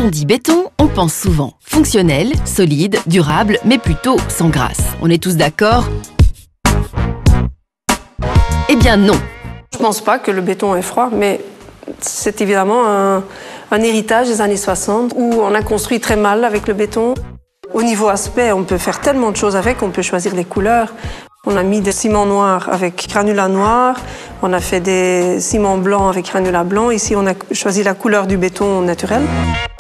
Quand on dit béton, on pense souvent fonctionnel, solide, durable, mais plutôt sans grâce. On est tous d'accord? Eh bien non. Je ne pense pas que le béton est froid, mais c'est évidemment un héritage des années 60 où on a construit très mal avec le béton. Au niveau aspect, on peut faire tellement de choses avec, on peut choisir les couleurs. On a mis des ciments noirs avec granulat noir, on a fait des ciments blancs avec granulat blanc. Ici, on a choisi la couleur du béton naturel.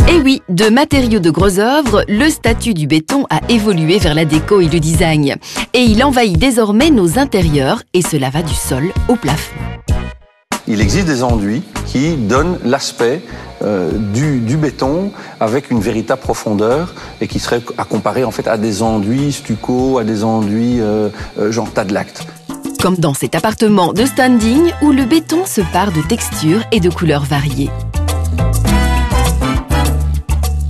Et oui, de matériaux de gros œuvre, le statut du béton a évolué vers la déco et le design. Et il envahit désormais nos intérieurs et cela va du sol au plafond. Il existe des enduits qui donnent l'aspect du béton avec une véritable profondeur et qui serait à comparer en fait à des enduits stucco, à des enduits genre tas de lacte. Comme dans cet appartement de standing où le béton se pare de textures et de couleurs variées.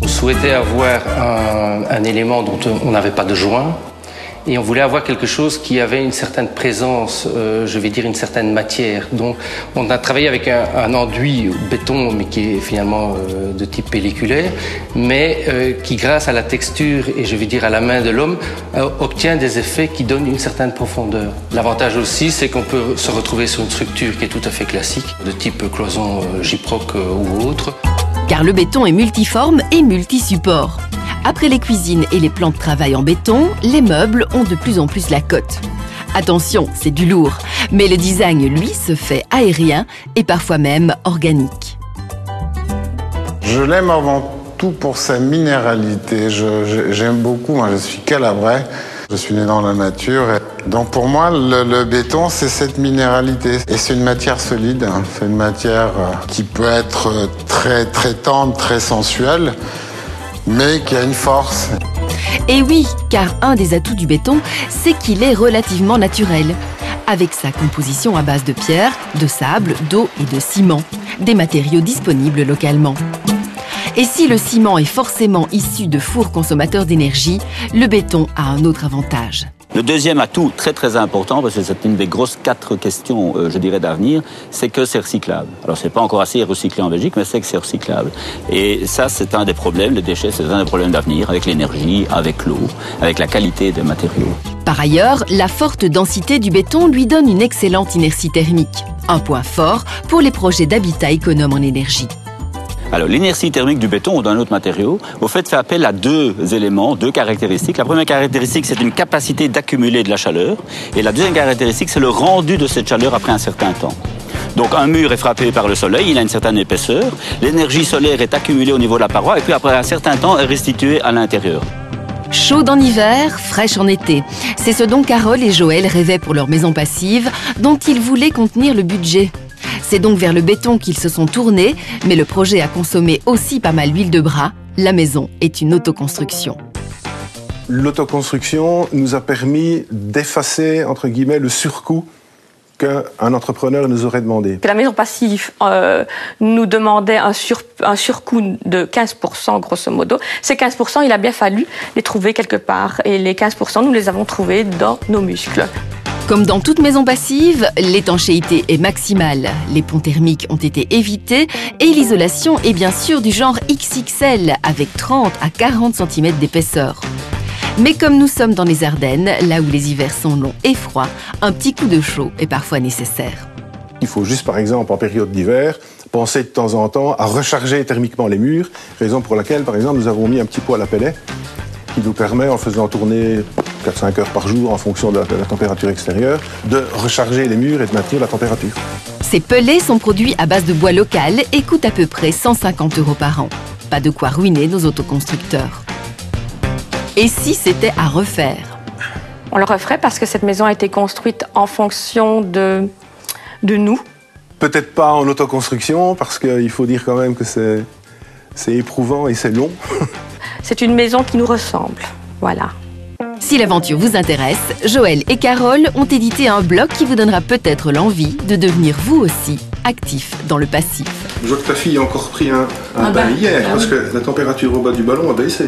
On souhaitait avoir un élément dont on n'avait pas de joint. Et on voulait avoir quelque chose qui avait une certaine présence, je vais dire une certaine matière. Donc on a travaillé avec un enduit béton, mais qui est finalement de type pelliculaire, mais qui grâce à la texture et je vais dire à la main de l'homme, obtient des effets qui donnent une certaine profondeur. L'avantage aussi, c'est qu'on peut se retrouver sur une structure qui est tout à fait classique, de type cloison gyproc ou autre. Car le béton est multiforme et multi-support. Après les cuisines et les plans de travail en béton, les meubles ont de plus en plus la cote. Attention, c'est du lourd, mais le design, lui, se fait aérien et parfois même organique. Je l'aime avant tout pour sa minéralité. J'aime beaucoup, moi je suis calabrais, je suis né dans la nature. Donc pour moi, le béton, c'est cette minéralité. Et c'est une matière solide, hein. C'est une matière qui peut être très tendre, très sensuelle, mais qui a une force. Et oui, car un des atouts du béton, c'est qu'il est relativement naturel. Avec sa composition à base de pierre, de sable, d'eau et de ciment. Des matériaux disponibles localement. Et si le ciment est forcément issu de fours consommateurs d'énergie, le béton a un autre avantage. Le deuxième atout très important, parce que c'est une des grosses 4 questions, je dirais, d'avenir, c'est que c'est recyclable. Alors c'est pas encore assez recyclé en Belgique, mais c'est que c'est recyclable. Et ça, c'est un des problèmes, les déchets, c'est un des problèmes d'avenir, avec l'énergie, avec l'eau, avec la qualité des matériaux. Par ailleurs, la forte densité du béton lui donne une excellente inertie thermique. Un point fort pour les projets d'habitat économe en énergie. Alors, l'inertie thermique du béton ou d'un autre matériau, au fait, fait appel à 2 éléments, 2 caractéristiques. La première caractéristique, c'est une capacité d'accumuler de la chaleur. Et la deuxième caractéristique, c'est le rendu de cette chaleur après un certain temps. Donc, un mur est frappé par le soleil, il a une certaine épaisseur. L'énergie solaire est accumulée au niveau de la paroi et puis après un certain temps, est restituée à l'intérieur. Chaude en hiver, fraîche en été. C'est ce dont Carole et Joël rêvaient pour leur maison passive, dont ils voulaient contenir le budget. C'est donc vers le béton qu'ils se sont tournés, mais le projet a consommé aussi pas mal d'huile de bras. La maison est une autoconstruction. L'autoconstruction nous a permis d'effacer, entre guillemets, le surcoût qu'un entrepreneur nous aurait demandé. La maison passive nous demandait un surcoût de 15%, grosso modo. Ces 15%, il a bien fallu les trouver quelque part. Et les 15%, nous les avons trouvés dans nos muscles. Comme dans toute maison passive, l'étanchéité est maximale, les ponts thermiques ont été évités et l'isolation est bien sûr du genre XXL avec 30 à 40 cm d'épaisseur. Mais comme nous sommes dans les Ardennes, là où les hivers sont longs et froids, un petit coup de chaud est parfois nécessaire. Il faut juste, par exemple, en période d'hiver, penser de temps en temps à recharger thermiquement les murs, raison pour laquelle, par exemple, nous avons mis un petit poêle à pellets qui nous permet, en faisant tourner 4-5 heures par jour en fonction de la température extérieure, de recharger les murs et de maintenir la température. Ces pellets sont produits à base de bois local et coûtent à peu près 150 € par an. Pas de quoi ruiner nos autoconstructeurs. Et si c'était à refaire? On le referait parce que cette maison a été construite en fonction de nous. Peut-être pas en autoconstruction, parce qu'il faut dire quand même que c'est éprouvant et c'est long. C'est une maison qui nous ressemble, voilà. Si l'aventure vous intéresse, Joël et Carole ont édité un blog qui vous donnera peut-être l'envie de devenir vous aussi actif dans le passif. Je vois que ta fille a encore pris un bain hier, parce que la température au bas du ballon a baissé.